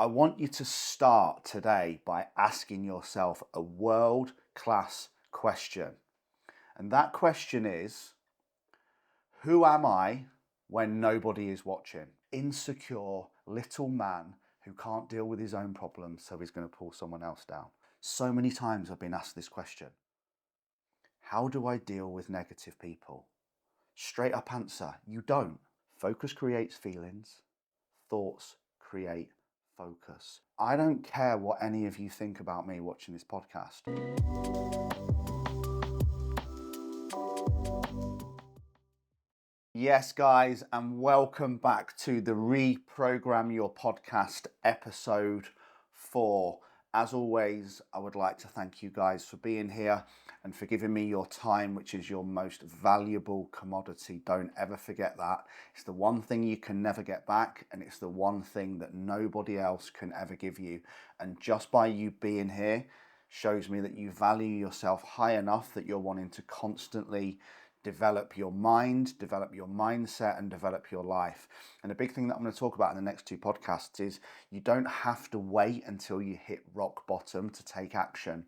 I want you to start today by asking yourself a world-class question. And that question is, who am I when nobody is watching? Insecure little man who can't deal with his own problems, so he's going to pull someone else down. So many times I've been asked this question. How do I deal with negative people? Straight up answer, you don't. Focus creates feelings. Thoughts create focus. I don't care what any of you think about me watching this podcast. Yes, guys, and welcome back to the Reprogram Your Podcast episode 4. As always, I would like to thank you guys for being here and for giving me your time, which is your most valuable commodity. Don't ever forget that. It's the one thing you can never get back, and it's the one thing that nobody else can ever give you. And just by you being here shows me that you value yourself high enough that you're wanting to constantly develop your mind, develop your mindset, and develop your life. And a big thing that I'm going to talk about in the next 2 podcasts is you don't have to wait until you hit rock bottom to take action.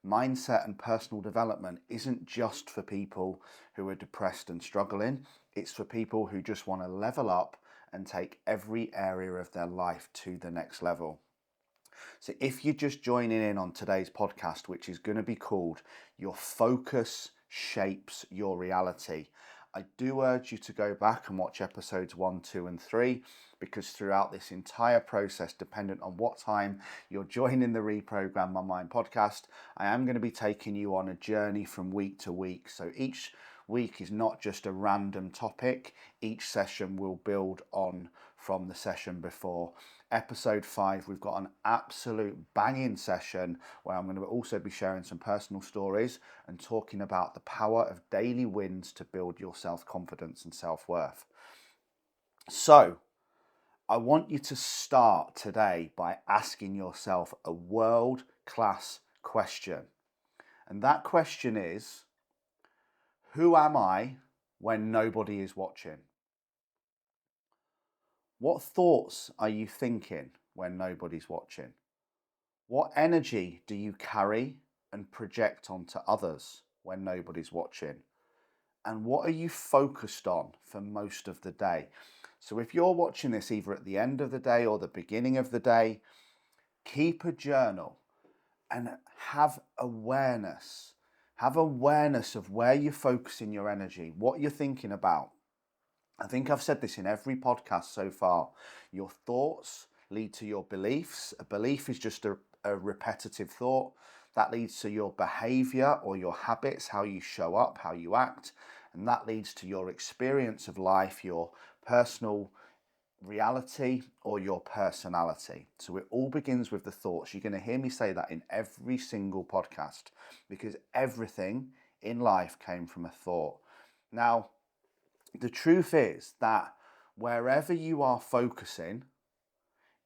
Mindset and personal development isn't just for people who are depressed and struggling. It's for people who just want to level up and take every area of their life to the next level. So if you're just joining in on today's podcast, which is going to be called Your Focus Shapes Your Reality, I do urge you to go back and watch episodes 1, 2, and 3, because throughout this entire process, dependent on what time you're joining the Reprogram My Mind podcast, I am going to be taking you on a journey from week to week. So each week is not just a random topic. Each session will build on from the session before. Episode 5, we've got an absolute banging session where I'm going to also be sharing some personal stories and talking about the power of daily wins to build your self-confidence and self-worth. So, I want you to start today by asking yourself a world-class question. And that question is, who am I when nobody is watching? What thoughts are you thinking when nobody's watching? What energy do you carry and project onto others when nobody's watching? And what are you focused on for most of the day? So if you're watching this either at the end of the day or the beginning of the day, keep a journal and have awareness. Have awareness of where you're focusing your energy, what you're thinking about. I think I've said this in every podcast so far. Your thoughts lead to your beliefs. A belief is just a repetitive thought. That leads to your behavior or your habits, how you show up, how you act. And that leads to your experience of life, your personal reality or your personality. So it all begins with the thoughts. You're going to hear me say that in every single podcast because everything in life came from a thought. Now, the truth is that wherever you are focusing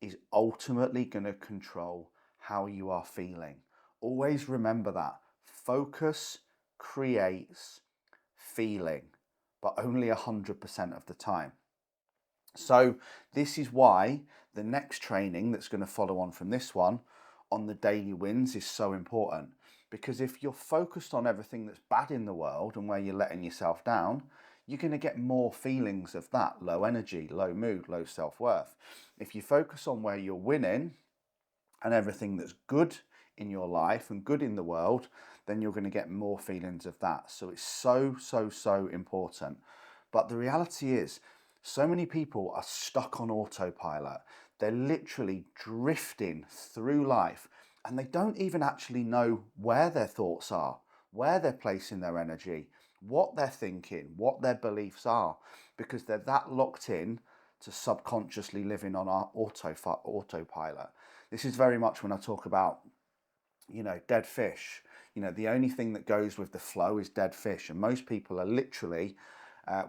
is ultimately going to control how you are feeling. Always remember that. Focus creates feeling, but only 100% of the time. So this is why the next training that's going to follow on from this one on the daily wins is so important. Because if you're focused on everything that's bad in the world and where you're letting yourself down, you're going to get more feelings of that. Low energy, low mood, low self-worth. If you focus on where you're winning and everything that's good in your life and good in the world, then you're going to get more feelings of that. So it's so important. But the reality is, so many people are stuck on autopilot. They're literally drifting through life and they don't even actually know where their thoughts are, where they're placing their energy, what they're thinking, what their beliefs are, because they're that locked in to subconsciously living on our autopilot. This is very much when I talk about, dead fish. The only thing that goes with the flow is dead fish. And most people are literally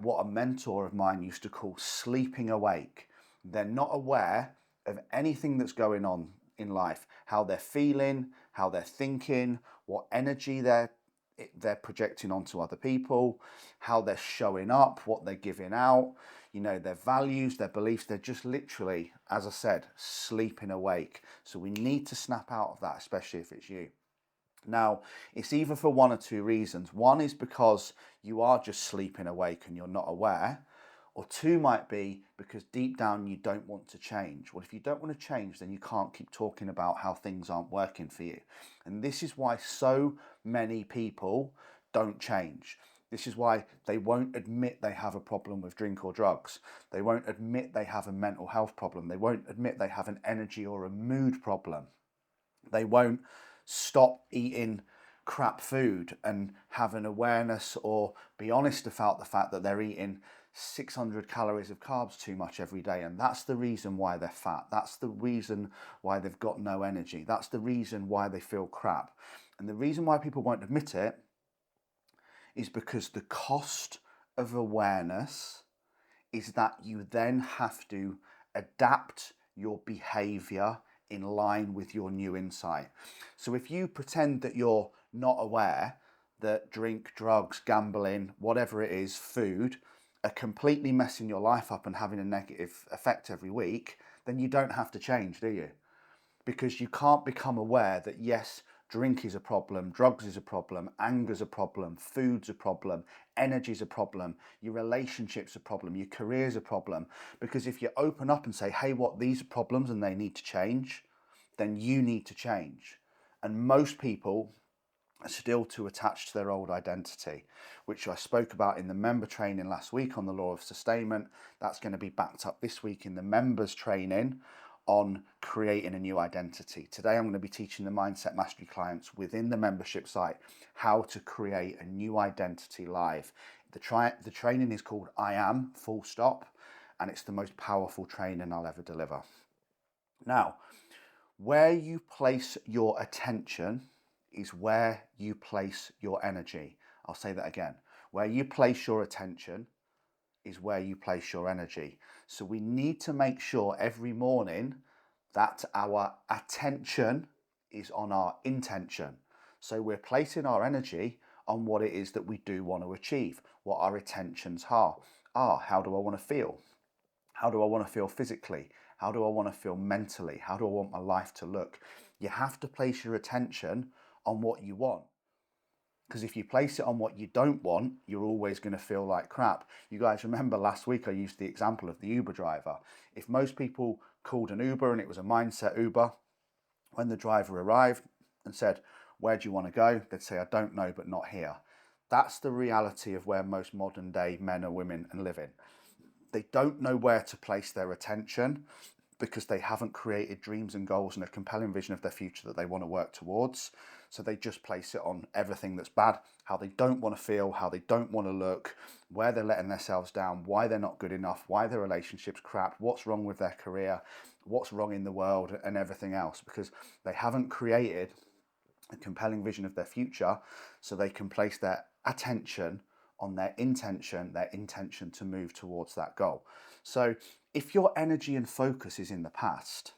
what a mentor of mine used to call sleeping awake. They're not aware of anything that's going on in life, how they're feeling, how they're thinking, what energy they're projecting onto other people, how they're showing up, what they're giving out. their values, their beliefs. They're just literally, as I said, sleeping awake. So we need to snap out of that, especially if it's you. Now, it's either for one or two reasons. One is because you are just sleeping awake and you're not aware. Or two might be because deep down you don't want to change. Well, if you don't want to change, then you can't keep talking about how things aren't working for you. And this is why so many people don't change. This is why they won't admit they have a problem with drink or drugs. They won't admit they have a mental health problem. They won't admit they have an energy or a mood problem. They won't stop eating crap food and have an awareness or be honest about the fact that they're eating 600 calories of carbs too much every day, and that's the reason why they're fat. That's the reason why they've got no energy. That's the reason why they feel crap. And the reason why people won't admit it is because the cost of awareness is that you then have to adapt your behavior in line with your new insight. So if you pretend that you're not aware that drink, drugs, gambling, whatever it is, food, are completely messing your life up and having a negative effect every week, then you don't have to change, do you? Because you can't become aware that yes, drink is a problem, drugs is a problem, anger's a problem, food's a problem, energy's a problem, your relationship's a problem, your career's a problem. Because if you open up and say, hey, these are problems and they need to change, then you need to change. And most people are still too attached to their old identity, which I spoke about in the member training last week on the law of sustainment. That's going to be backed up this week in the members training on creating a new identity. Today I'm going to be teaching the Mindset Mastery clients within the membership site how to create a new identity live. The training is called I Am, full stop, and it's the most powerful training I'll ever deliver. Now, where you place your attention is where you place your energy. I'll say that again. Where you place your attention is where you place your energy. So we need to make sure every morning that our attention is on our intention. So we're placing our energy on what it is that we do want to achieve, what our intentions are. How do I want to feel? How do I want to feel physically? How do I want to feel mentally? How do I want my life to look? You have to place your attention on what you want. Because if you place it on what you don't want, you're always going to feel like crap. You guys remember last week I used the example of the Uber driver. If most people called an Uber and it was a mindset Uber, when the driver arrived and said, where do you want to go? They'd say, I don't know, but not here. That's the reality of where most modern day men and women are living. They don't know where to place their attention because they haven't created dreams and goals and a compelling vision of their future that they want to work towards. So they just place it on everything that's bad, how they don't want to feel, how they don't want to look, where they're letting themselves down, why they're not good enough, why their relationship's crap, what's wrong with their career, what's wrong in the world and everything else, because they haven't created a compelling vision of their future so they can place their attention on their intention to move towards that goal. So if your energy and focus is in the past,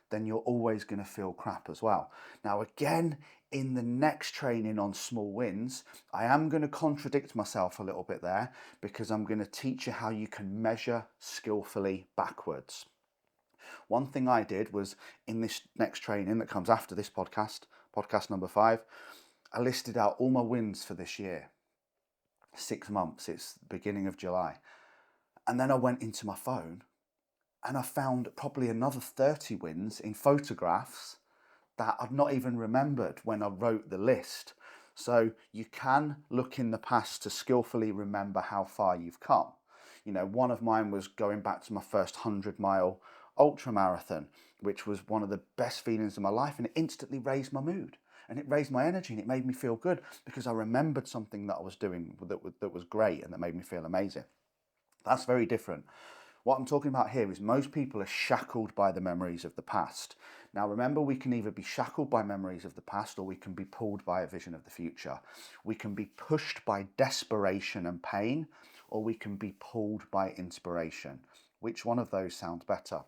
then you're always going to feel crap as well. Now, again, in the next training on small wins, I am going to contradict myself a little bit there because I'm going to teach you how you can measure skillfully backwards. One thing I did was in this next training that comes after this podcast number 5, I listed out all my wins for this year. 6 months, it's the beginning of July. And then I went into my phone and I found probably another 30 wins in photographs that I'd not even remembered when I wrote the list. So you can look in the past to skillfully remember how far you've come. One of mine was going back to my first 100-mile ultra marathon, which was one of the best feelings of my life, and it instantly raised my mood. And it raised my energy and it made me feel good because I remembered something that I was doing that was great and that made me feel amazing. That's very different. What I'm talking about here is most people are shackled by the memories of the past. Now remember, we can either be shackled by memories of the past or we can be pulled by a vision of the future. We can be pushed by desperation and pain, or we can be pulled by inspiration. Which one of those sounds better?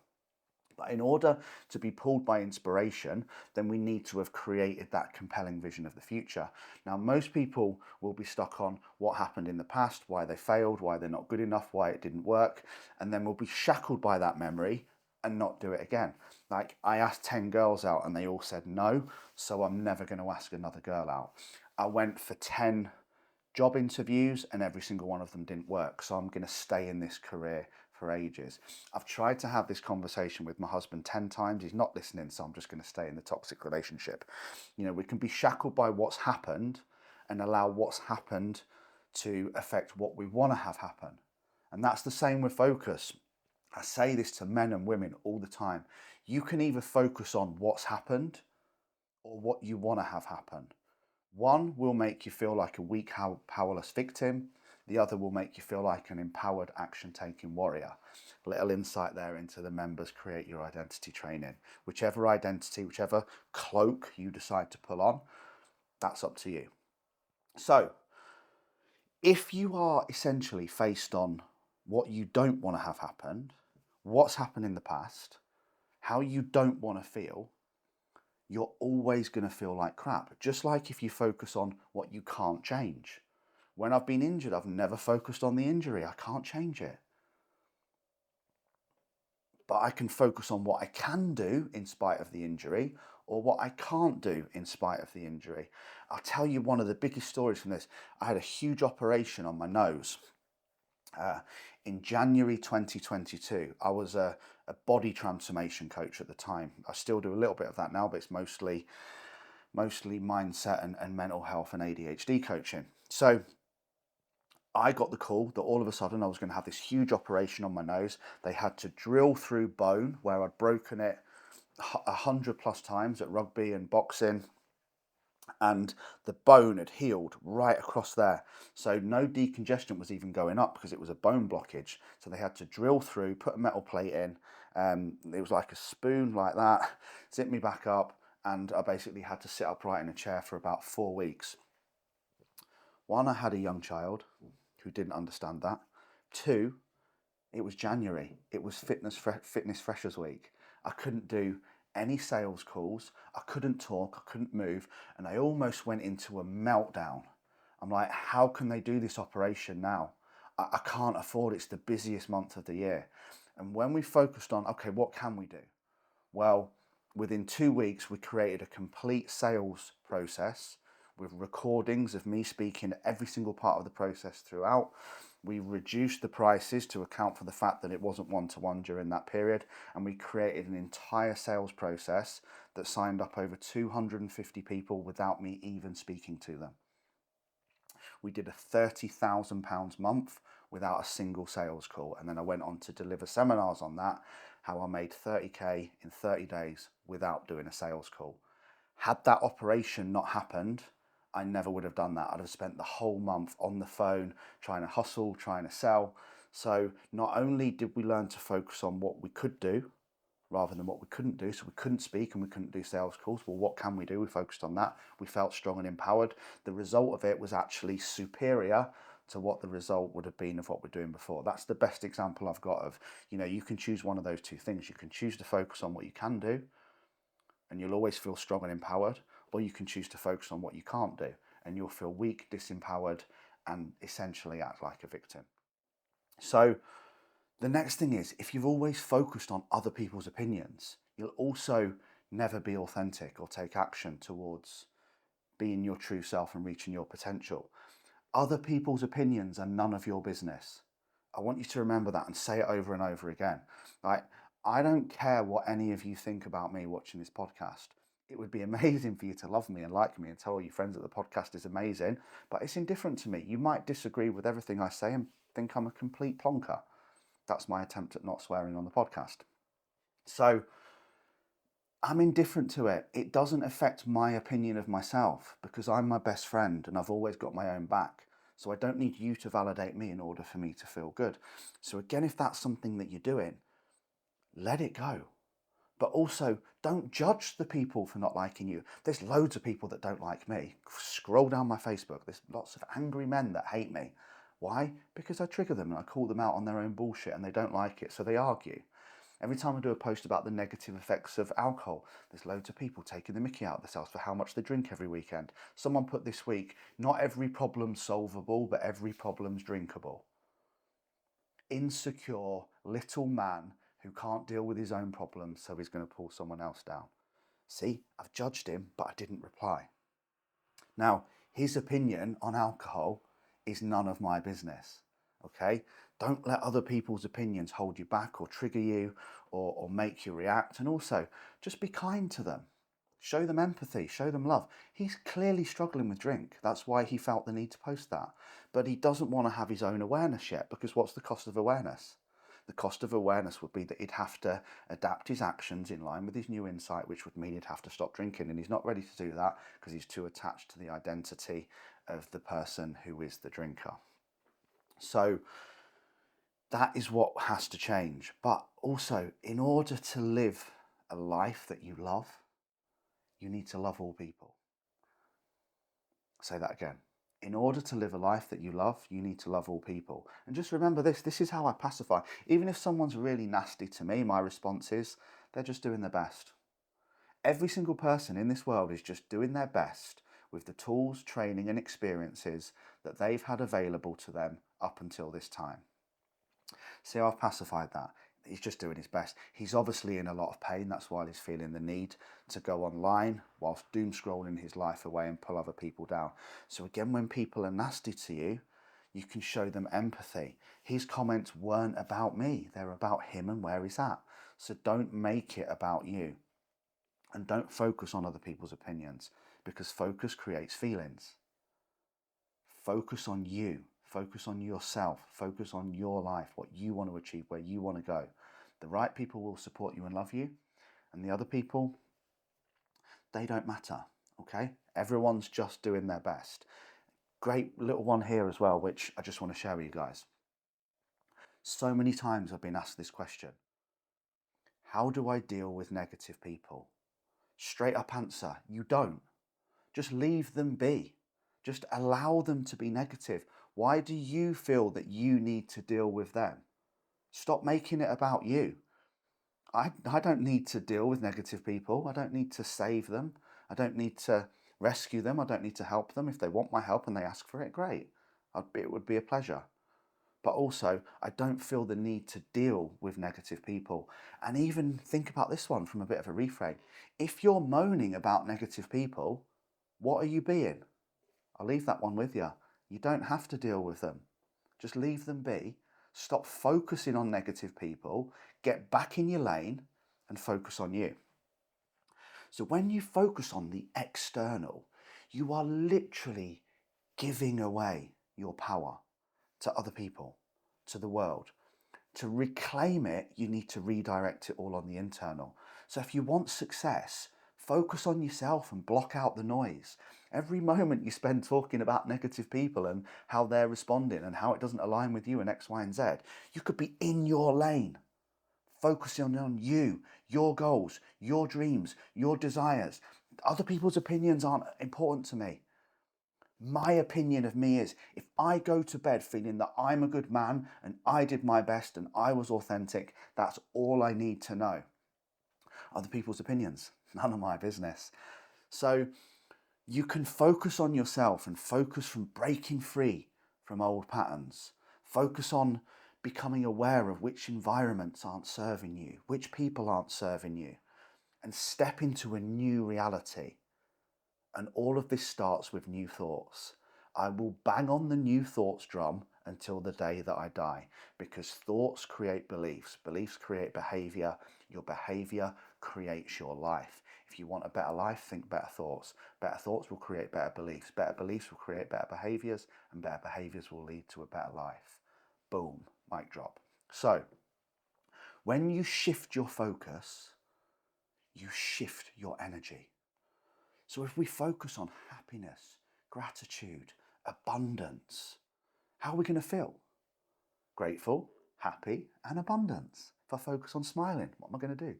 But in order to be pulled by inspiration, then we need to have created that compelling vision of the future. Now, most people will be stuck on what happened in the past, why they failed, why they're not good enough, why it didn't work, and then we'll be shackled by that memory and not do it again. Like, I asked 10 girls out and they all said no, so I'm never going to ask another girl out. I went for 10 job interviews and every single one of them didn't work, so I'm going to stay in this career for ages. I've tried to have this conversation with my husband 10 times. He's not listening, so I'm just going to stay in the toxic relationship. You know, we can be shackled by what's happened and allow what's happened to affect what we want to have happen. And that's the same with focus. I say this to men and women all the time. You can either focus on what's happened or what you want to have happen. One will make you feel like a weak, powerless victim. The other will make you feel like an empowered, action-taking warrior. A little insight there into the members Create Your Identity training. Whichever identity, whichever cloak you decide to pull on, that's up to you. So, if you are essentially faced on what you don't want to have happened, what's happened in the past, how you don't want to feel, you're always going to feel like crap. Just like if you focus on what you can't change. When I've been injured, I've never focused on the injury. I can't change it. But I can focus on what I can do in spite of the injury, or what I can't do in spite of the injury. I'll tell you one of the biggest stories from this. I had a huge operation on my nose. In January 2022, I was a body transformation coach at the time. I still do a little bit of that now, but it's mostly mindset and mental health and ADHD coaching. So I got the call that all of a sudden I was going to have this huge operation on my nose. They had to drill through bone where I'd broken it 100+ times at rugby and boxing, and the bone had healed right across there. So no decongestion was even going up because it was a bone blockage. So they had to drill through, put a metal plate in. It was like a spoon like that, zip me back up, and I basically had to sit upright in a chair for about 4 weeks. One, I had a young child who didn't understand that. Two, it was January. It was Fitness Freshers Week. I couldn't do any sales calls. I couldn't talk. I couldn't move. And I almost went into a meltdown. I'm like, how can they do this operation now? I can't afford it. It's the busiest month of the year. And when we focused on, okay, what can we do? Well, within 2 weeks, we created a complete sales process with recordings of me speaking every single part of the process throughout. We reduced the prices to account for the fact that it wasn't one-to-one during that period, and we created an entire sales process that signed up over 250 people without me even speaking to them. We did a £30,000 month without a single sales call, and then I went on to deliver seminars on that, how I made 30k in 30 days without doing a sales call. Had that operation not happened, I never would have done that. I'd have spent the whole month on the phone trying to hustle, trying to sell. So not only did we learn to focus on what we could do rather than what we couldn't do, so we couldn't speak and we couldn't do sales calls. Well, what can we do? We focused on that. We felt strong and empowered. The result of it was actually superior to what the result would have been of what we're doing before. That's the best example I've got of, you can choose one of those two things. You can choose to focus on what you can do, and you'll always feel strong and empowered, or you can choose to focus on what you can't do, and you'll feel weak, disempowered, and essentially act like a victim. So the next thing is, if you've always focused on other people's opinions, you'll also never be authentic or take action towards being your true self and reaching your potential. Other people's opinions are none of your business. I want you to remember that and say it over and over again. Like, I don't care what any of you think about me watching this podcast. It would be amazing for you to love me and like me and tell all your friends that the podcast is amazing, but it's indifferent to me. You might disagree with everything I say and think I'm a complete plonker. That's my attempt at not swearing on the podcast. So I'm indifferent to it. It doesn't affect my opinion of myself because I'm my best friend and I've always got my own back. So I don't need you to validate me in order for me to feel good. So again, if that's something that you're doing, let it go. But also, don't judge the people for not liking you. There's loads of people that don't like me. Scroll down my Facebook. There's lots of angry men that hate me. Why? Because I trigger them and I call them out on their own bullshit and they don't like it, so they argue. Every time I do a post about the negative effects of alcohol, there's loads of people taking the mickey out of themselves for how much they drink every weekend. Someone put this week, not every problem's solvable, but every problem's drinkable. Insecure little man who can't deal with his own problems, so he's going to pull someone else down. See, I've judged him, but I didn't reply. Now, his opinion on alcohol is none of my business, okay? Don't let other people's opinions hold you back or trigger you or make you react. And also, just be kind to them. Show them empathy, show them love. He's clearly struggling with drink. That's why he felt the need to post that. But he doesn't want to have his own awareness yet, because what's the cost of awareness? The cost of awareness would be that he'd have to adapt his actions in line with his new insight, which would mean he'd have to stop drinking. And he's not ready to do that because he's too attached to the identity of the person who is the drinker. So that is what has to change. But also, in order to live a life that you love, you need to love all people. I'll say that again. In order to live a life that you love, you need to love all people. And just remember this is how I pacify. Even if someone's really nasty to me, my response is, they're just doing their best. Every single person in this world is just doing their best with the tools, training and experiences that they've had available to them up until this time. See how I've pacified that? He's just doing his best. He's obviously in a lot of pain. That's why he's feeling the need to go online whilst doom scrolling his life away and pull other people down. So again, when people are nasty to you, you can show them empathy. His comments weren't about me. They're about him and where he's at. So don't make it about you. And don't focus on other people's opinions, because focus creates feelings. Focus on you. Focus on yourself. Focus on your life, what you want to achieve, where you want to go. The right people will support you and love you, and the other people, they don't matter, okay? Everyone's just doing their best. Great little one here as well, which I just want to share with you guys. So many times I've been asked this question. How do I deal with negative people? Straight up answer, you don't. Just leave them be. Just allow them to be negative. Why do you feel that you need to deal with them? Stop making it about you. I don't need to deal with negative people. I don't need to save them. I don't need to rescue them. I don't need to help them. If they want my help and they ask for it, great. It would be a pleasure. But also, I don't feel the need to deal with negative people. And even think about this one from a bit of a reframe. If you're moaning about negative people, what are you being? I'll leave that one with you. You don't have to deal with them. Just leave them be. Stop focusing on negative people. Get back in your lane and focus on you. So when you focus on the external, you are literally giving away your power to other people, to the world. To reclaim it, you need to redirect it all on the internal. So if you want success, focus on yourself and block out the noise. Every moment you spend talking about negative people and how they're responding and how it doesn't align with you and X, Y, and Z, you could be in your lane, focusing on you, your goals, your dreams, your desires. Other people's opinions aren't important to me. My opinion of me is, if I go to bed feeling that I'm a good man and I did my best and I was authentic, that's all I need to know. Other people's opinions, none of my business. So you can focus on yourself and focus from breaking free from old patterns. Focus on becoming aware of which environments aren't serving you, which people aren't serving you, and step into a new reality. And all of this starts with new thoughts. I will bang on the new thoughts drum until the day that I die, because thoughts create beliefs. Beliefs create behavior. Your behavior creates your life. If you want a better life, think better thoughts. Better thoughts will create better beliefs. Better beliefs will create better behaviors, and better behaviors will lead to a better life. Boom, mic drop. So, when you shift your focus, you shift your energy. So if we focus on happiness, gratitude, abundance, how are we going to feel? Grateful, happy, and abundance. If I focus on smiling, what am I going to do?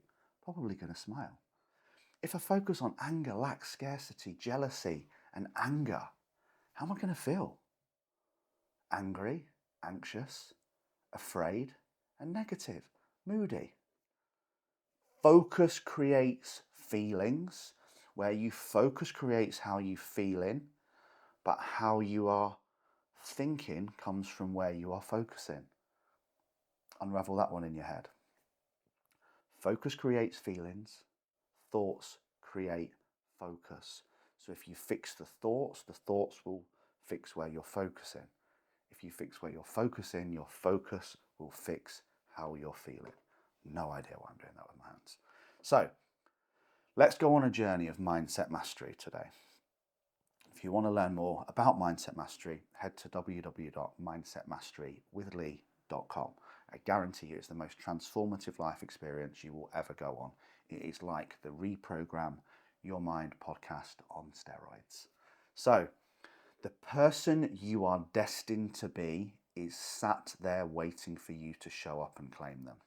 Probably going to smile. If I focus on anger, lack, scarcity, jealousy, and anger, how am I going to feel? Angry, anxious, afraid, and negative, moody. Focus creates feelings, where you focus creates how you feeling, but how you are thinking comes from where you are focusing. Unravel that one in your head. Focus creates feelings, thoughts create focus. So if you fix the thoughts will fix where you're focusing. If you fix where you're focusing, your focus will fix how you're feeling. No idea why I'm doing that with my hands. So let's go on a journey of mindset mastery today. If you want to learn more about mindset mastery, head to www.mindsetmasterywithlee.com. I guarantee you it's the most transformative life experience you will ever go on. It is like the Reprogram Your Mind podcast on steroids. So, the person you are destined to be is sat there waiting for you to show up and claim them.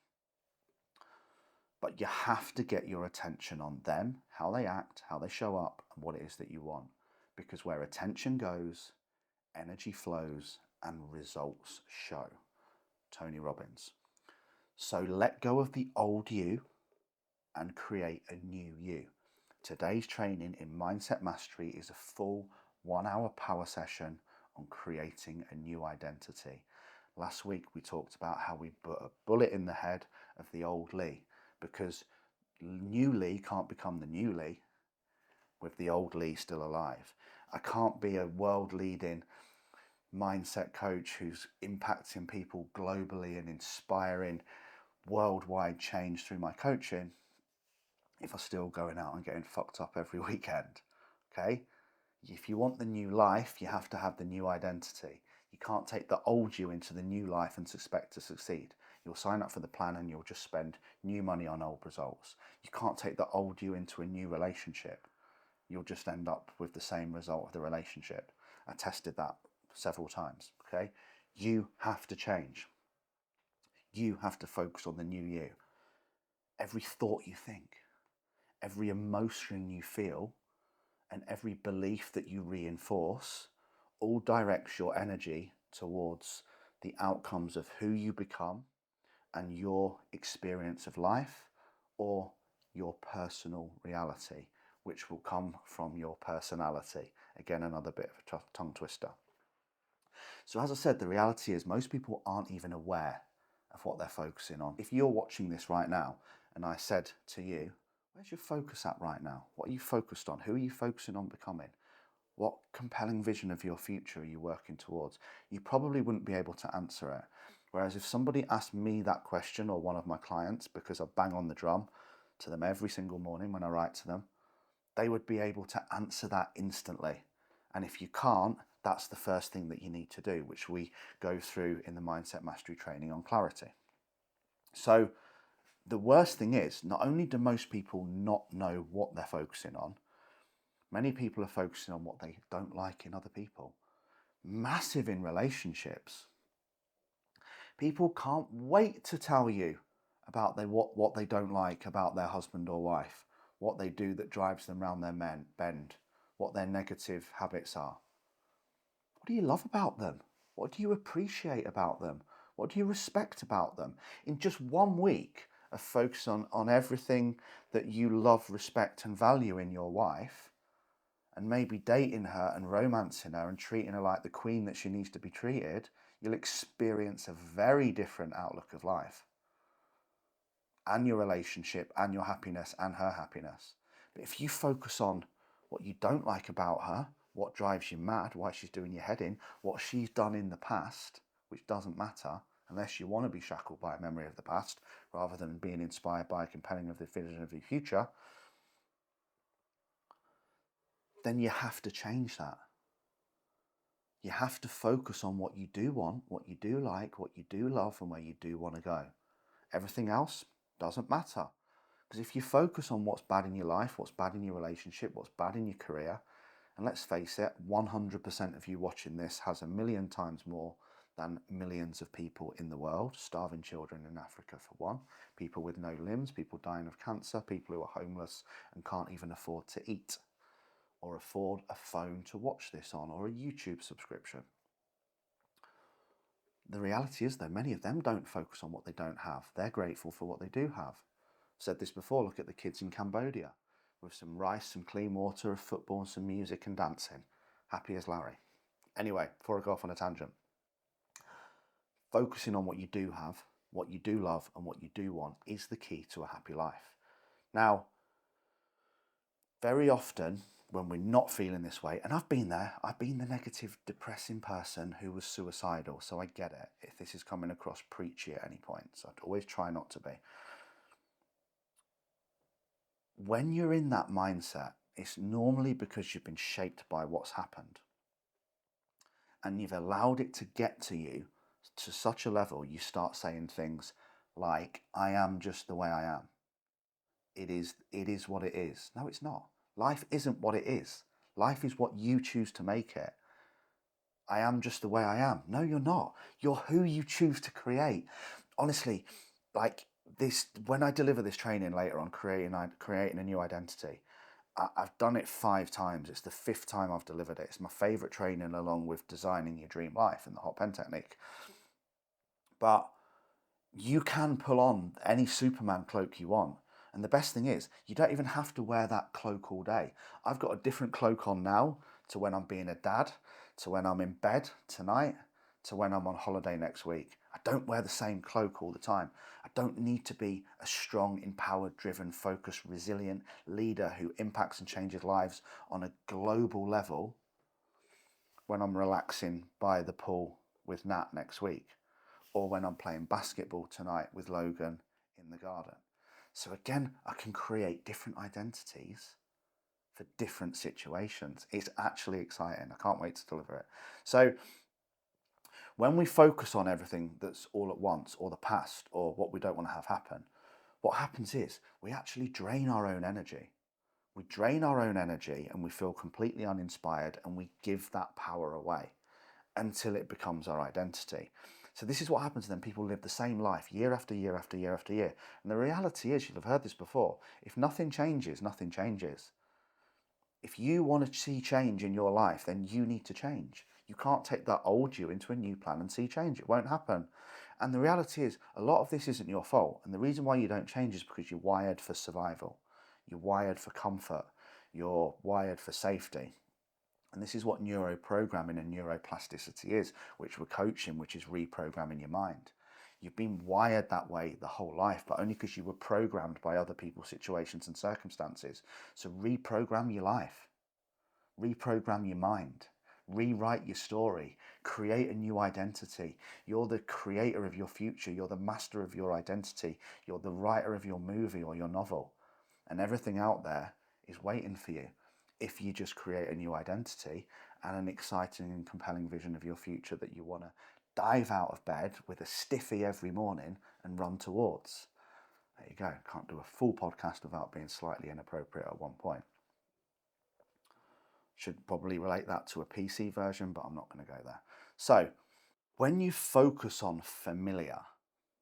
But you have to get your attention on them, how they act, how they show up, and what it is that you want. Because where attention goes, energy flows and results show. Tony Robbins. So let go of the old you and create a new you. Today's training in Mindset Mastery is a full 1 hour power session on creating a new identity. Last week we talked about how we put a bullet in the head of the old Lee, because new Lee can't become the new Lee with the old Lee still alive. I can't be a world leading mindset coach who's impacting people globally and inspiring worldwide change through my coaching if I'm still going out and getting fucked up every weekend. Okay? If you want the new life, you have to have the new identity. You can't take the old you into the new life and expect to succeed. You'll sign up for the plan and you'll just spend new money on old results. You can't take the old you into a new relationship. You'll just end up with the same result of the relationship. I tested that several times. Okay? You have to change. You have to focus on the new you. Every thought you think, every emotion you feel, and every belief that you reinforce all directs your energy towards the outcomes of who you become and your experience of life, or your personal reality, which will come from your personality. Again, another bit of a tongue twister. So as I said, the reality is most people aren't even aware of what they're focusing on. If you're watching this right now and I said to you, where's your focus at right now? What are you focused on? Who are you focusing on becoming? What compelling vision of your future are you working towards? You probably wouldn't be able to answer it. Whereas if somebody asked me that question, or one of my clients, because I bang on the drum to them every single morning when I write to them, they would be able to answer that instantly. And if you can't, that's the first thing that you need to do, which we go through in the Mindset Mastery training on clarity. So the worst thing is, not only do most people not know what they're focusing on, many people are focusing on what they don't like in other people. Massive in relationships. People can't wait to tell you about what they don't like about their husband or wife, what they do that drives them round their bend, what their negative habits are. What do you love about them? What do you appreciate about them? What do you respect about them? In just 1 week of focus on everything that you love, respect and value in your wife, and maybe dating her and romancing her and treating her like the queen that she needs to be treated, you'll experience a very different outlook of life and your relationship and your happiness and her happiness. But if you focus on what you don't like about her, what drives you mad, why she's doing your head in, what she's done in the past, which doesn't matter unless you want to be shackled by a memory of the past rather than being inspired by a compelling of the vision of the future, then you have to change that. You have to focus on what you do want, what you do like, what you do love, and where you do want to go. Everything else doesn't matter. Because if you focus on what's bad in your life, what's bad in your relationship, what's bad in your career, and let's face it, 100% of you watching this has 1,000,000 times more than millions of people in the world, starving children in Africa for one, people with no limbs, people dying of cancer, people who are homeless and can't even afford to eat, or afford a phone to watch this on, or a YouTube subscription. The reality is, though, many of them don't focus on what they don't have. They're grateful for what they do have. Said this before, look at the kids in Cambodia with some rice, some clean water, a football, and some music and dancing. Happy as Larry. Anyway, before I go off on a tangent, focusing on what you do have, what you do love, and what you do want is the key to a happy life. Now, very often when we're not feeling this way, and I've been there, I've been the negative, depressing person who was suicidal, so I get it if this is coming across preachy at any point, so I'd always try not to be. When you're in that mindset, it's normally because you've been shaped by what's happened. And you've allowed it to get to you to such a level, you start saying things like, I am just the way I am. It is what it is. No, it's not. Life isn't what it is. Life is what you choose to make it. I am just the way I am. No, you're not. You're who you choose to create. Honestly, like this, when I deliver this training later on, creating a new identity, I've done it 5 times. It's the 5th time I've delivered it. It's my favourite training along with designing your dream life and the hot pen technique. But you can pull on any Superman cloak you want. And the best thing is, you don't even have to wear that cloak all day. I've got a different cloak on now to when I'm being a dad, to when I'm in bed tonight, to when I'm on holiday next week. I don't wear the same cloak all the time. I don't need to be a strong, empowered, driven, focused, resilient leader who impacts and changes lives on a global level when I'm relaxing by the pool with Nat next week, or when I'm playing basketball tonight with Logan in the garden. So again, I can create different identities for different situations. It's actually exciting. I can't wait to deliver it. So when we focus on everything that's all at once, or the past, or what we don't want to have happen, what happens is we actually drain our own energy. We drain our own energy and we feel completely uninspired, and we give that power away until it becomes our identity. So this is what happens then. People live the same life year after year after year after year. And the reality is, you'll have heard this before, if nothing changes, nothing changes. If you want to see change in your life, then you need to change. You can't take that old you into a new plan and see change. It won't happen. And the reality is, a lot of this isn't your fault. And the reason why you don't change is because you're wired for survival. You're wired for comfort. You're wired for safety. And this is what neuroprogramming and neuroplasticity is, which we're coaching, which is reprogramming your mind. You've been wired that way the whole life, but only because you were programmed by other people's situations and circumstances. So reprogram your life, reprogram your mind, rewrite your story, create a new identity. You're the creator of your future. You're the master of your identity. You're the writer of your movie or your novel. And everything out there is waiting for you if you just create a new identity and an exciting and compelling vision of your future that you want to dive out of bed with a stiffy every morning and run towards. There you go. Can't do a full podcast without being slightly inappropriate at one point. Should probably relate that to a PC version, but I'm not going to go there. So when you focus on familiar,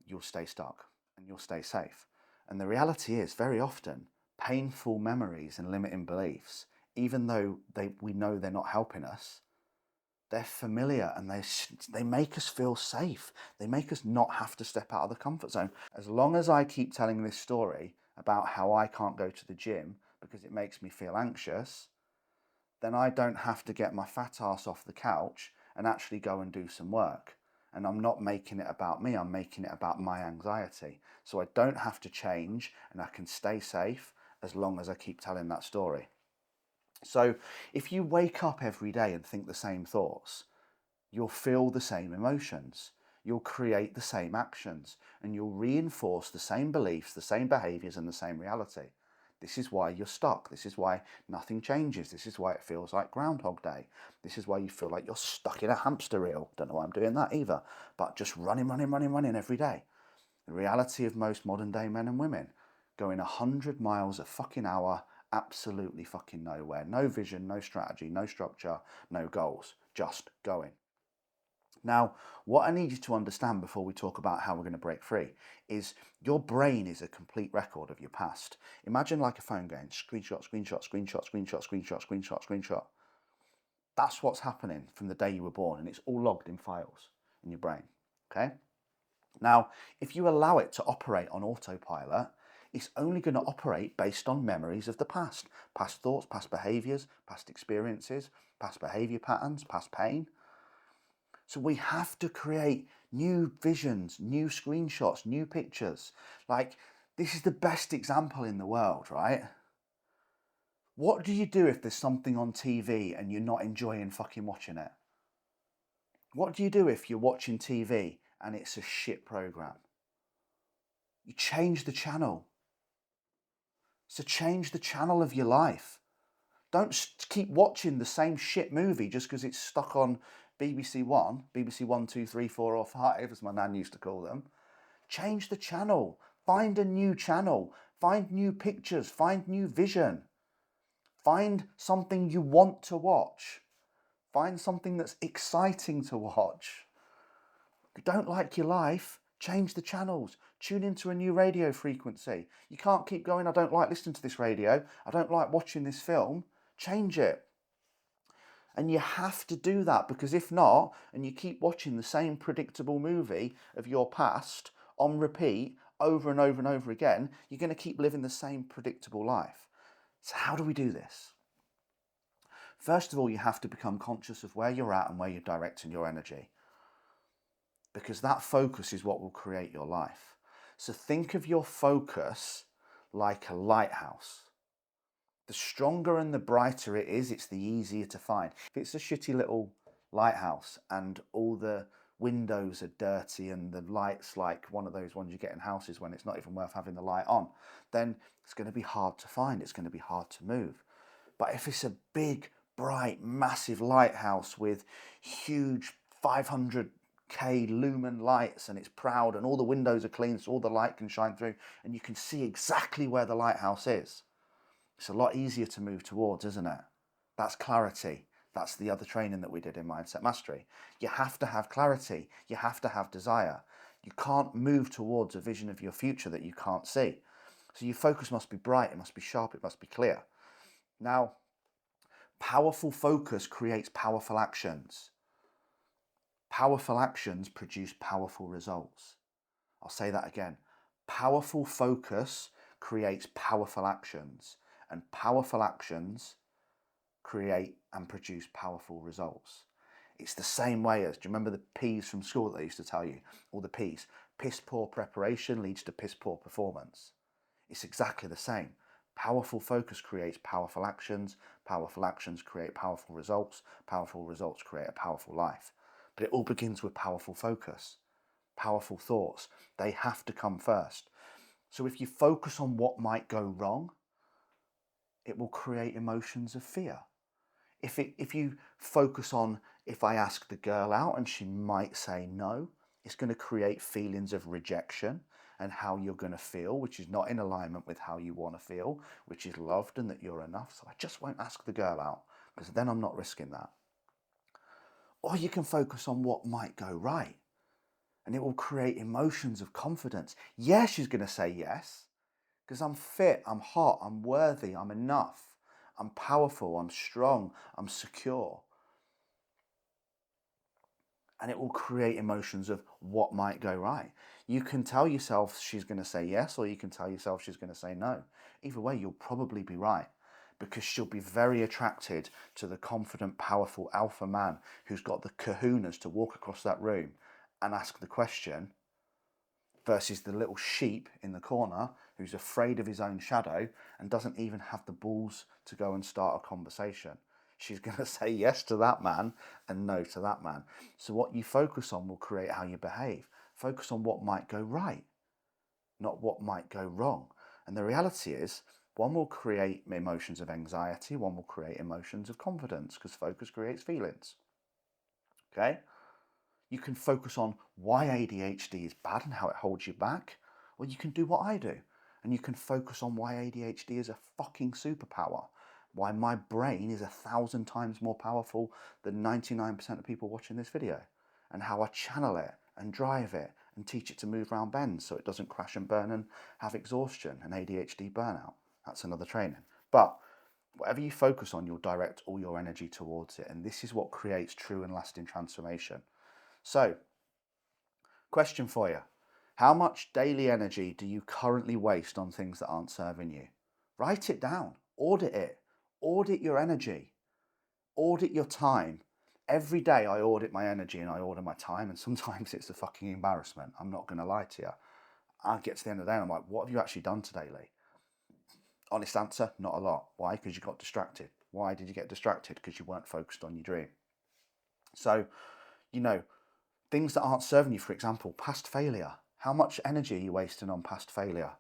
you'll stay stuck and you'll stay safe. And the reality is, very often, painful memories and limiting beliefs, even though we know they're not helping us, they're familiar and they make us feel safe. They make us not have to step out of the comfort zone. As long as I keep telling this story about how I can't go to the gym because it makes me feel anxious, then I don't have to get my fat ass off the couch and actually go and do some work. And I'm not making it about me, I'm making it about my anxiety. So I don't have to change and I can stay safe as long as I keep telling that story. So if you wake up every day and think the same thoughts, you'll feel the same emotions, you'll create the same actions, and you'll reinforce the same beliefs, the same behaviors, and the same reality. This is why you're stuck. This is why nothing changes. This is why it feels like Groundhog Day. This is why you feel like you're stuck in a hamster wheel. Don't know why I'm doing that either, but just running every day. The reality of most modern day men and women, going 100 miles a fucking hour, absolutely fucking nowhere. No vision, no strategy, no structure, no goals, just going. Now, what I need you to understand before we talk about how we're going to break free is your brain is a complete record of your past. Imagine like a phone going screenshot, screenshot, screenshot, screenshot, screenshot, screenshot, screenshot. That's what's happening from the day you were born, and it's all logged in files in your brain, okay? Now, if you allow it to operate on autopilot, It's only going to operate based on memories of the past thoughts, past behaviors, past experiences, past behavior patterns, past pain. So we have to create new visions, new screenshots, new pictures. Like, this is the best example in the world, right? What do you do if there's something on TV and you're not enjoying fucking watching it? What do you do if you're watching TV and it's a shit program? You change the channel. So change the channel of your life. Don't keep watching the same shit movie just because it's stuck on BBC One, BBC 1, 2, 3, 4 or 5, as my nan used to call them. Change the channel. Find a new channel. Find new pictures. Find new vision. Find something you want to watch. Find something that's exciting to watch. If you don't like your life, change the channels. Tune into a new radio frequency. You can't keep going, I don't like listening to this radio. I don't like watching this film. Change it. And you have to do that, because if not, and you keep watching the same predictable movie of your past on repeat over and over and over again, you're going to keep living the same predictable life. So how do we do this? First of all, you have to become conscious of where you're at and where you're directing your energy, because that focus is what will create your life. So think of your focus like a lighthouse. The stronger and the brighter it is, it's the easier to find. If it's a shitty little lighthouse and all the windows are dirty and the light's like one of those ones you get in houses when it's not even worth having the light on, then it's going to be hard to find. It's going to be hard to move. But if it's a big, bright, massive lighthouse with huge 500k lumen lights and it's proud and all the windows are clean so all the light can shine through and you can see exactly where the lighthouse is, it's a lot easier to move towards, isn't it? That's clarity. That's the other training that we did in Mindset Mastery. You have to have clarity. You have to have desire. You can't move towards a vision of your future that you can't see. So your focus must be bright, it must be sharp, it must be clear. Now, powerful focus creates powerful actions. Powerful actions produce powerful results. I'll say that again. Powerful focus creates powerful actions, and powerful actions create and produce powerful results. It's the same way as, do you remember the P's from school that they used to tell you? All the P's. Piss poor preparation leads to piss poor performance. It's exactly the same. Powerful focus creates powerful actions create powerful results create a powerful life. But it all begins with powerful focus, powerful thoughts. They have to come first. So if you focus on what might go wrong, it will create emotions of fear. If you focus on, if I ask the girl out and she might say no, it's going to create feelings of rejection and how you're going to feel, which is not in alignment with how you want to feel, which is loved and that you're enough. So I just won't ask the girl out because then I'm not risking that. Or you can focus on what might go right and it will create emotions of confidence. Yeah, she's going to say yes because I'm fit, I'm hot, I'm worthy, I'm enough, I'm powerful, I'm strong, I'm secure. And it will create emotions of what might go right. You can tell yourself she's going to say yes, or you can tell yourself she's going to say no. Either way, you'll probably be right, because she'll be very attracted to the confident, powerful alpha man who's got the kahunas to walk across that room and ask the question, versus the little sheep in the corner who's afraid of his own shadow and doesn't even have the balls to go and start a conversation. She's going to say yes to that man and no to that man. So what you focus on will create how you behave. Focus on what might go right, not what might go wrong. And the reality is, one will create emotions of anxiety, one will create emotions of confidence, because focus creates feelings. Okay? You can focus on why ADHD is bad and how it holds you back, or you can do what I do, and you can focus on why ADHD is a fucking superpower. Why my brain is 1,000 times more powerful than 99% of people watching this video, and how I channel it and drive it and teach it to move around bends so it doesn't crash and burn and have exhaustion and ADHD burnout. That's another training. But whatever you focus on, you'll direct all your energy towards it, and this is what creates true and lasting transformation. So, question for you. How much daily energy do you currently waste on things that aren't serving you? Write it down, audit it, audit your energy, audit your time. Every day I audit my energy and I audit my time, and sometimes it's a fucking embarrassment. I'm not going to lie to you. I get to the end of the day and I'm like, what have you actually done today, Lee? Honest answer, not a lot. Why? Because you got distracted. Why did you get distracted? Because you weren't focused on your dream. So, things that aren't serving you, for example, past failure. How much energy are you wasting on past failure?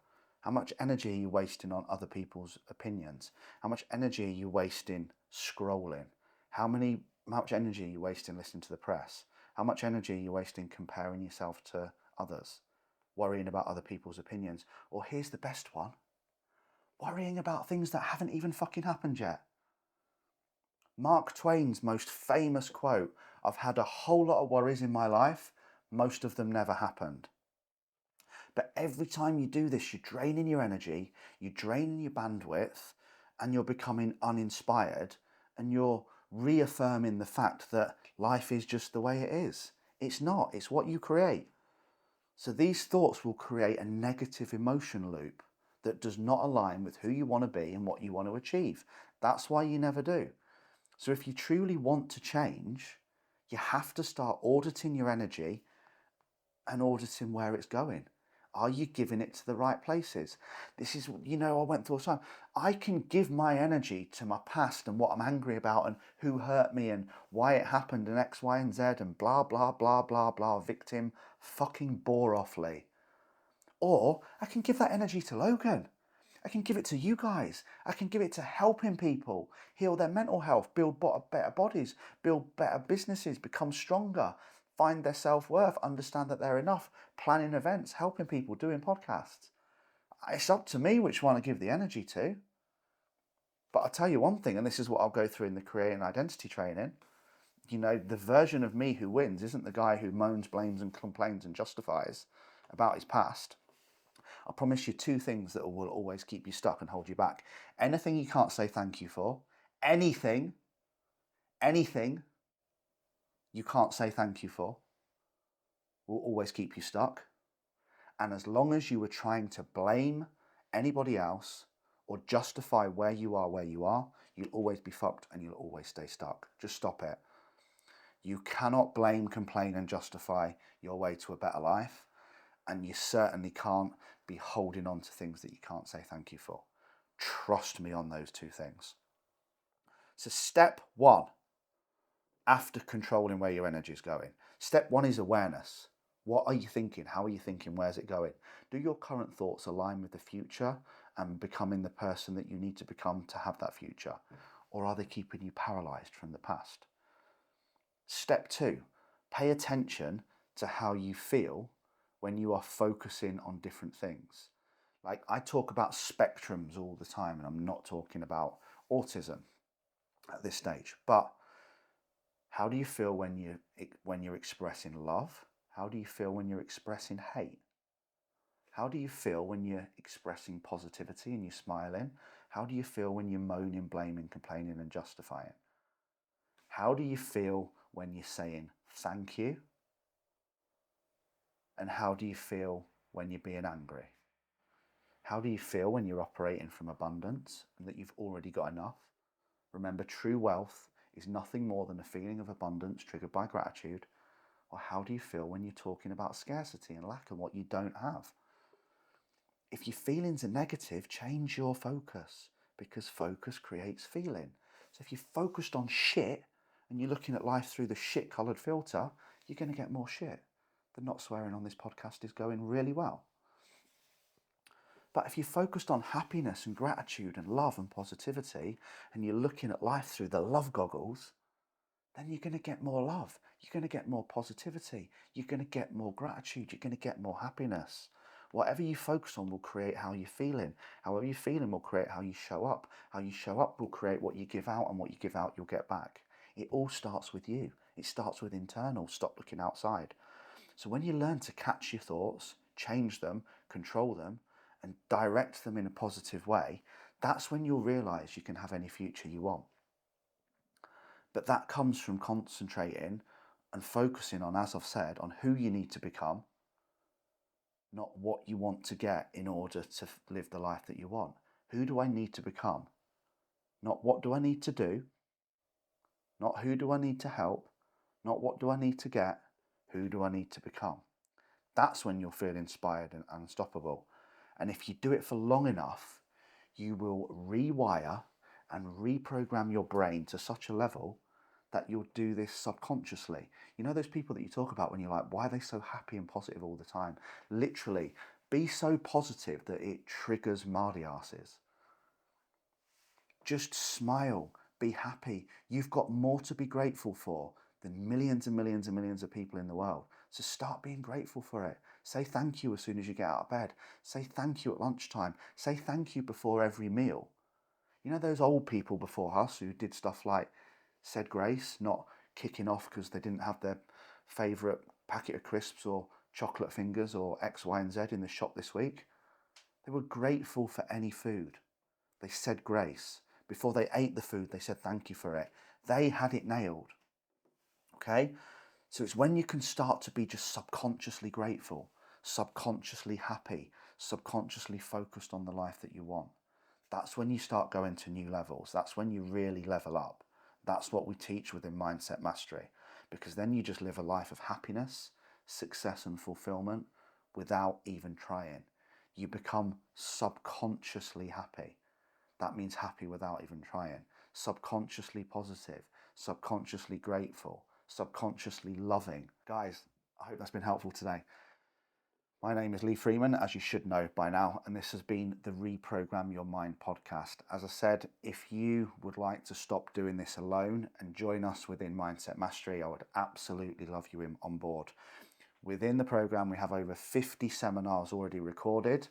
How much energy are you wasting on other people's opinions? How much energy are you wasting scrolling? How much energy are you wasting listening to the press? How much energy are you wasting comparing yourself to others? Worrying about other people's opinions? Or here's the best one, worrying about things that haven't even fucking happened yet. Mark Twain's most famous quote, I've had a whole lot of worries in my life, most of them never happened. But every time you do this, you're draining your energy, you're draining your bandwidth, and you're becoming uninspired, and you're reaffirming the fact that life is just the way it is. It's not, it's what you create. So these thoughts will create a negative emotion loop that does not align with who you want to be and what you want to achieve. That's why you never do. So if you truly want to change, you have to start auditing your energy and auditing where it's going. Are you giving it to the right places? This is, I went through all the time. I can give my energy to my past and what I'm angry about and who hurt me and why it happened and X, Y, and Z and blah, blah, blah, blah, blah, victim, fucking bore off, Lee. Or I can give that energy to Logan. I can give it to you guys. I can give it to helping people heal their mental health, build better bodies, build better businesses, become stronger, find their self-worth, understand that they're enough, planning events, helping people, doing podcasts. It's up to me which one I give the energy to. But I'll tell you one thing, and this is what I'll go through in the creating identity training. The version of me who wins isn't the guy who moans, blames, and complains and justifies about his past. I promise you two things that will always keep you stuck and hold you back. Anything you can't say thank you for, anything you can't say thank you for will always keep you stuck. And as long as you are trying to blame anybody else or justify where you are, you'll always be fucked and you'll always stay stuck. Just stop it. You cannot blame, complain, and justify your way to a better life. And you certainly can't be holding on to things that you can't say thank you for. Trust me on those two things. So step one, after controlling where your energy is going, step one is awareness. What are you thinking? How are you thinking? Where's it going? Do your current thoughts align with the future and becoming the person that you need to become to have that future? Or are they keeping you paralyzed from the past? Step two, pay attention to how you feel when you are focusing on different things. Like, I talk about spectrums all the time, and I'm not talking about autism at this stage, but how do you feel when you're expressing love? How do you feel when you're expressing hate? How do you feel when you're expressing positivity and you're smiling? How do you feel when you're moaning, blaming, complaining, and justifying? How do you feel when you're saying thank you? And how do you feel when you're being angry? How do you feel when you're operating from abundance and that you've already got enough? Remember, true wealth is nothing more than a feeling of abundance triggered by gratitude. Or how do you feel when you're talking about scarcity and lack and what you don't have? If your feelings are negative, change your focus, because focus creates feeling. So if you're focused on shit and you're looking at life through the shit coloured filter, you're going to get more shit. The not swearing on this podcast is going really well. But if you're focused on happiness and gratitude and love and positivity, and you're looking at life through the love goggles, then you're going to get more love. You're going to get more positivity. You're going to get more gratitude. You're going to get more happiness. Whatever you focus on will create how you're feeling. However you're feeling will create how you show up. How you show up will create what you give out, and what you give out, you'll get back. It all starts with you. It starts with internal. Stop looking outside. So when you learn to catch your thoughts, change them, control them, and direct them in a positive way, that's when you'll realize you can have any future you want. But that comes from concentrating and focusing on, as I've said, on who you need to become not what you want to get in order to live the life that you want. Who do I need to become? Not what do I need to do, not who do I need to help, not what do I need to get, who do I need to become? That's when you'll feel inspired and unstoppable. And if you do it for long enough, you will rewire and reprogram your brain to such a level that you'll do this subconsciously. You know those people that you talk about when you're like, why are they so happy and positive all the time? Literally, be so positive that it triggers mardy asses. Just smile, be happy. You've got more to be grateful for than millions and millions and millions of people in the world. So start being grateful for it. Say thank you as soon as you get out of bed. Say thank you at lunchtime. Say thank you before every meal. You know those old people before us who did stuff like said grace, not kicking off because they didn't have their favourite packet of crisps or chocolate fingers or X, Y, and Z in the shop this week? They were grateful for any food. They said grace. Before they ate the food, they said thank you for it. They had it nailed. Okay? So it's when you can start to be just subconsciously grateful, subconsciously happy, subconsciously focused on the life that you want. That's when you start going to new levels. That's when you really level up. That's what we teach within Mindset Mastery, because then you just live a life of happiness, success, and fulfillment without even trying. You become subconsciously happy. That means happy without even trying. Subconsciously positive, subconsciously grateful, subconsciously loving. Guys, I hope that's been helpful today. My name is Lee Freeman, as you should know by now, and this has been the Reprogram Your Mind podcast. As I said, if you would like to stop doing this alone and join us within Mindset Mastery, I would absolutely love you on board. Within the program, we have over 50 seminars already recorded.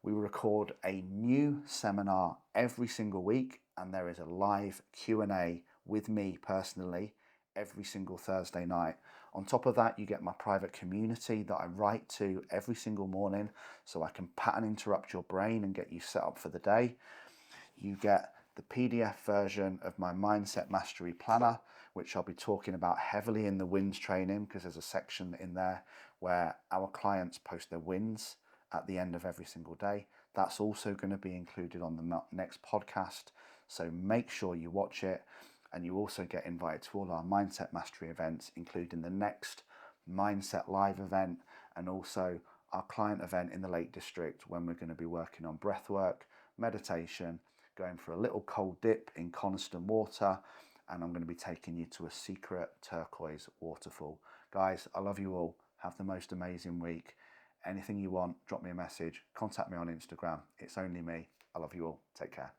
We record a new seminar every single week, and there is a live Q&A with me personally every single Thursday night. On top of that, you get my private community that I write to every single morning so I can pattern interrupt your brain and get you set up for the day. You get the PDF version of my Mindset Mastery Planner, which I'll be talking about heavily in the wins training, because there's a section in there where our clients post their wins at the end of every single day. That's also going to be included on the next podcast, so make sure you watch it. And you also get invited to all our Mindset Mastery events, including the next Mindset Live event and also our client event in the Lake District, when we're going to be working on breathwork, meditation, going for a little cold dip in Coniston water, and I'm going to be taking you to a secret turquoise waterfall. Guys, I love you all. Have the most amazing week. Anything you want, drop me a message. Contact me on Instagram. It's only me. I love you all. Take care.